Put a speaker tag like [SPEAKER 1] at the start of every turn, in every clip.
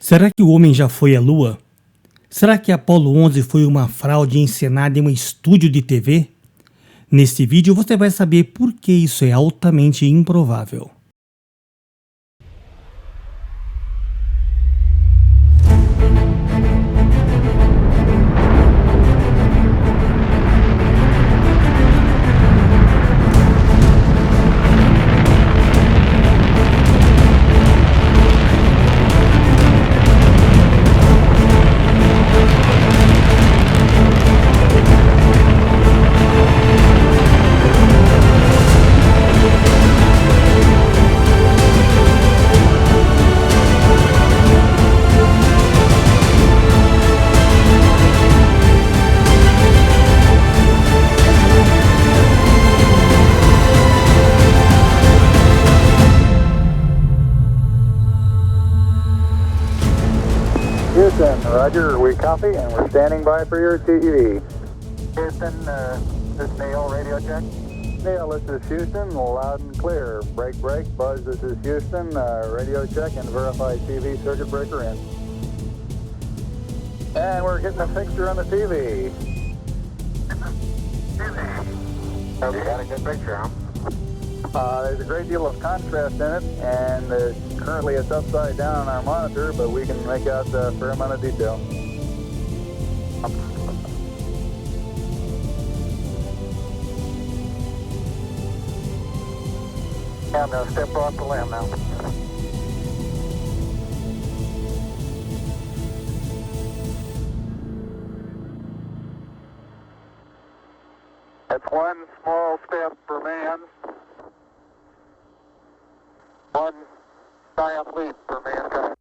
[SPEAKER 1] Será que o homem já foi à Lua? Será que Apollo 11 foi uma fraude encenada em um estúdio de TV? Neste vídeo você vai saber por que isso é altamente improvável.
[SPEAKER 2] Houston, Roger, we copy and we're standing by for your TEV. Houston, this is Neil, radio check. Neil, this is Houston, loud and clear. Break, Buzz, this is Houston, radio check and verify TV circuit breaker in. And we're getting a fixture on the TV. Okay, got a good picture, huh? There's a great deal of contrast in it, and currently it's upside down on our monitor, but we can make out a fair amount of detail. I'm going to step off the limb now. That's one small step for man, one giant leap for mankind.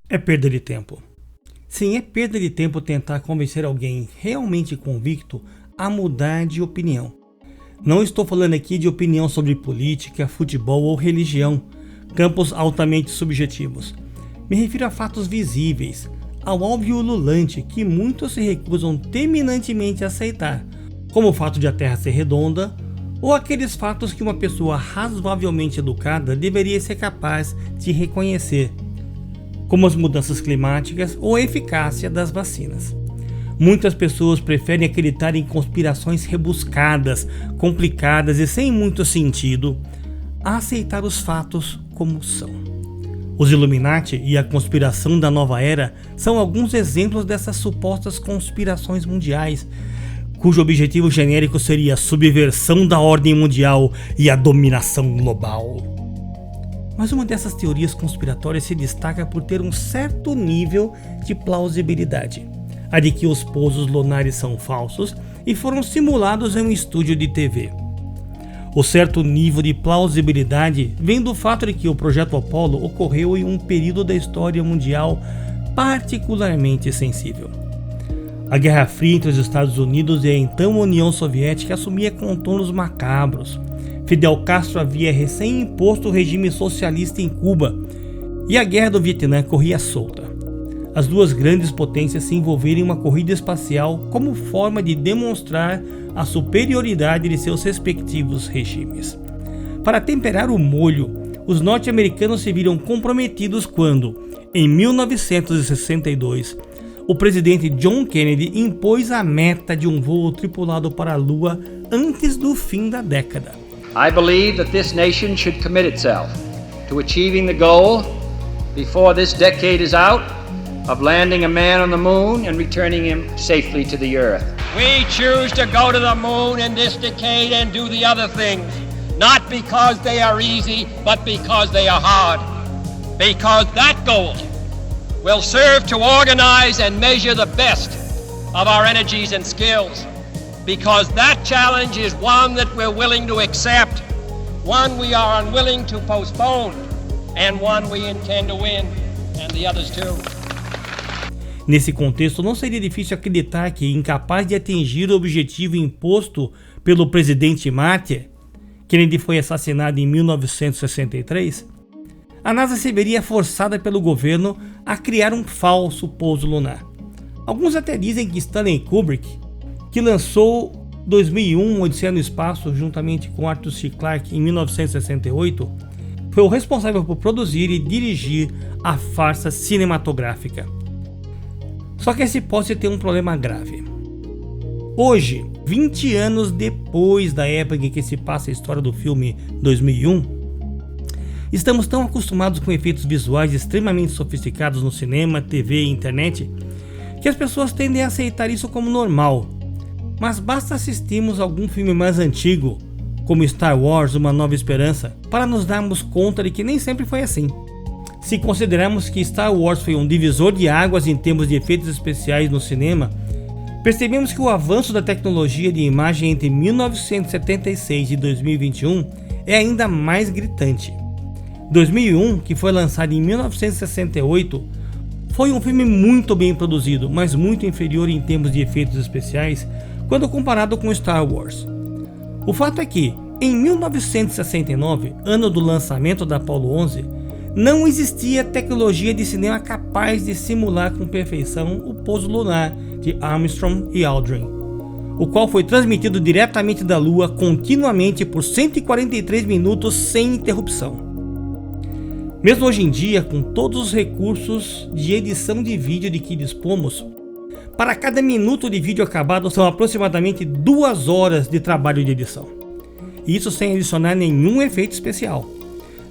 [SPEAKER 1] É perda de tempo. Sim, é perda de tempo tentar convencer alguém realmente convicto a mudar de opinião. Não estou falando aqui de opinião sobre política, futebol ou religião, campos altamente subjetivos. Me refiro a fatos visíveis, ao óbvio ululante que muitos se recusam terminantemente a aceitar, como o fato de a Terra ser redonda, ou aqueles fatos que uma pessoa razoavelmente educada deveria ser capaz de reconhecer, como as mudanças climáticas ou a eficácia das vacinas. Muitas pessoas preferem acreditar em conspirações rebuscadas, complicadas e sem muito sentido, a aceitar os fatos como são. Os Illuminati e a conspiração da nova era são alguns exemplos dessas supostas conspirações mundiais, cujo objetivo genérico seria a subversão da ordem mundial e a dominação global. Mas uma dessas teorias conspiratórias se destaca por ter um certo nível de plausibilidade, a de que os pousos lunares são falsos e foram simulados em um estúdio de TV. O certo nível de plausibilidade vem do fato de que o projeto Apollo ocorreu em um período da história mundial particularmente sensível. A Guerra Fria entre os Estados Unidos e a então União Soviética assumia contornos macabros. Fidel Castro havia recém-imposto o regime socialista em Cuba e a Guerra do Vietnã corria solta. As duas grandes potências se envolveram em uma corrida espacial como forma de demonstrar a superioridade de seus respectivos regimes. Para temperar o molho, os norte-americanos se viram comprometidos quando, em 1962, o presidente John Kennedy impôs a meta de um voo tripulado para a Lua antes do fim da década.
[SPEAKER 3] I believe that this nation should commit itself to achieving the goal before this decade is out of landing a man on the moon and returning him safely to the earth.
[SPEAKER 4] We choose to go to the moon in this decade and do the other things, not because they are easy, but because they are hard. Because that goal will serve to organize and measure the best of our energies and skills. Because that challenge is one that we're willing to accept, one we are unwilling to postpone, and one we intend to win, and the others too.
[SPEAKER 1] Nesse contexto, não seria difícil acreditar que, incapaz de atingir o objetivo imposto pelo presidente mártir, Kennedy foi assassinado em 1963, a NASA se veria forçada pelo governo a criar um falso pouso lunar. Alguns até dizem que Stanley Kubrick, que lançou 2001 Odisseia no Espaço juntamente com Arthur C. Clarke em 1968, foi o responsável por produzir e dirigir a farsa cinematográfica. Só que essa hipótese tem um problema grave. Hoje, 20 anos depois da época em que se passa a história do filme 2001, estamos tão acostumados com efeitos visuais extremamente sofisticados no cinema, TV e internet, que as pessoas tendem a aceitar isso como normal. Mas basta assistirmos algum filme mais antigo, como Star Wars: Uma Nova Esperança, para nos darmos conta de que nem sempre foi assim. Se considerarmos que Star Wars foi um divisor de águas em termos de efeitos especiais no cinema, percebemos que o avanço da tecnologia de imagem entre 1976 e 2021 é ainda mais gritante. 2001, que foi lançado em 1968, foi um filme muito bem produzido, mas muito inferior em termos de efeitos especiais quando comparado com Star Wars. O fato é que, em 1969, ano do lançamento da Apollo 11, não existia tecnologia de cinema capaz de simular com perfeição o pouso lunar de Armstrong e Aldrin, o qual foi transmitido diretamente da Lua continuamente por 143 minutos sem interrupção. Mesmo hoje em dia, com todos os recursos de edição de vídeo de que dispomos, para cada minuto de vídeo acabado são aproximadamente 2 horas de trabalho de edição. Isso sem adicionar nenhum efeito especial.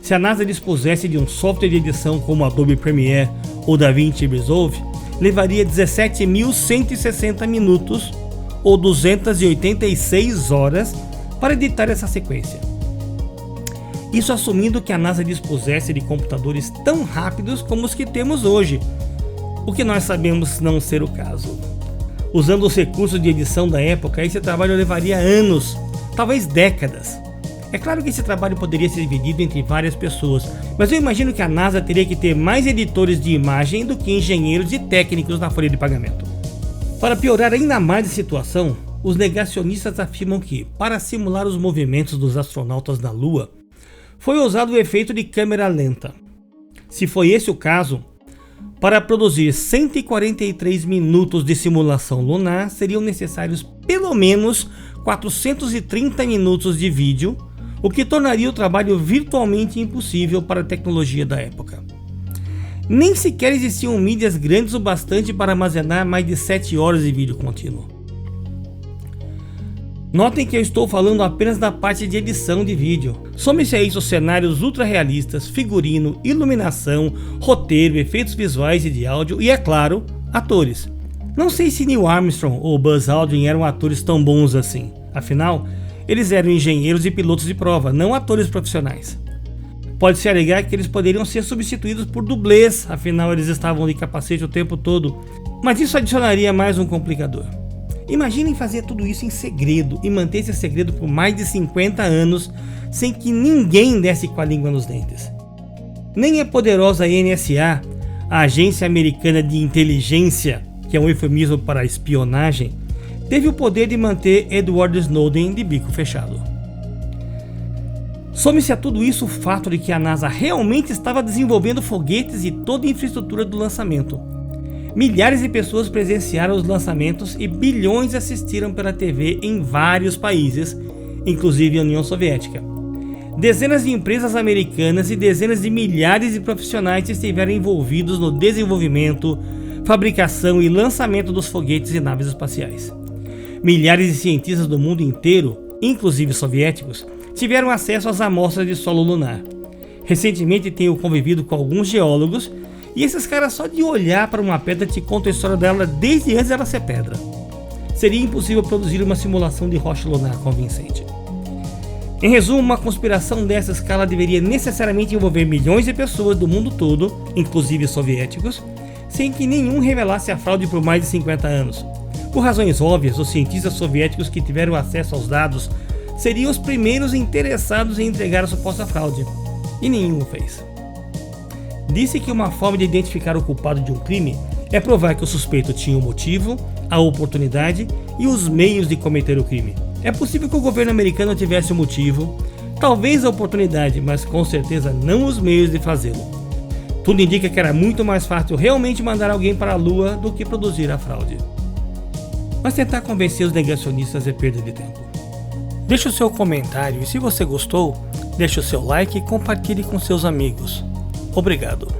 [SPEAKER 1] Se a NASA dispusesse de um software de edição como Adobe Premiere ou DaVinci Resolve, levaria 17.160 minutos ou 286 horas para editar essa sequência. Isso assumindo que a NASA dispusesse de computadores tão rápidos como os que temos hoje, o que nós sabemos não ser o caso. Usando os recursos de edição da época, esse trabalho levaria anos, talvez décadas. É claro que esse trabalho poderia ser dividido entre várias pessoas, mas eu imagino que a NASA teria que ter mais editores de imagem do que engenheiros e técnicos na folha de pagamento. Para piorar ainda mais a situação, os negacionistas afirmam que, para simular os movimentos dos astronautas na Lua, foi usado o efeito de câmera lenta. Se foi esse o caso, para produzir 143 minutos de simulação lunar, seriam necessários pelo menos 430 minutos de vídeo, o que tornaria o trabalho virtualmente impossível para a tecnologia da época. Nem sequer existiam mídias grandes o bastante para armazenar mais de 7 horas de vídeo contínuo. Notem que eu estou falando apenas da parte de edição de vídeo. Some-se a isso cenários ultra realistas, figurino, iluminação, roteiro, efeitos visuais e de áudio e, é claro, atores. Não sei se Neil Armstrong ou Buzz Aldrin eram atores tão bons assim. Afinal, eles eram engenheiros e pilotos de prova, não atores profissionais. Pode-se alegar que eles poderiam ser substituídos por dublês, afinal eles estavam de capacete o tempo todo, mas isso adicionaria mais um complicador. Imaginem fazer tudo isso em segredo e manter esse segredo por mais de 50 anos sem que ninguém desse com a língua nos dentes. Nem a poderosa NSA, a Agência Americana de Inteligência, que é um eufemismo para espionagem, teve o poder de manter Edward Snowden de bico fechado. Some-se a tudo isso o fato de que a NASA realmente estava desenvolvendo foguetes e toda a infraestrutura do lançamento. Milhares de pessoas presenciaram os lançamentos e bilhões assistiram pela TV em vários países, inclusive a União Soviética. Dezenas de empresas americanas e dezenas de milhares de profissionais estiveram envolvidos no desenvolvimento, fabricação e lançamento dos foguetes e naves espaciais. Milhares de cientistas do mundo inteiro, inclusive soviéticos, tiveram acesso às amostras de solo lunar. Recentemente tenho convivido com alguns geólogos e esses caras só de olhar para uma pedra te contam a história dela desde antes dela ser pedra. Seria impossível produzir uma simulação de rocha lunar convincente. Em resumo, uma conspiração dessa escala deveria necessariamente envolver milhões de pessoas do mundo todo, inclusive soviéticos, sem que nenhum revelasse a fraude por mais de 50 anos. Por razões óbvias, os cientistas soviéticos que tiveram acesso aos dados seriam os primeiros interessados em entregar a suposta fraude, e nenhum o fez. Disse que uma forma de identificar o culpado de um crime é provar que o suspeito tinha o motivo, a oportunidade e os meios de cometer o crime. É possível que o governo americano tivesse o motivo, talvez a oportunidade, mas com certeza não os meios de fazê-lo. Tudo indica que era muito mais fácil realmente mandar alguém para a Lua do que produzir a fraude. Mas tentar convencer os negacionistas é perda de tempo. Deixe o seu comentário e se você gostou, Deixe o seu like e compartilhe com seus amigos. Obrigado.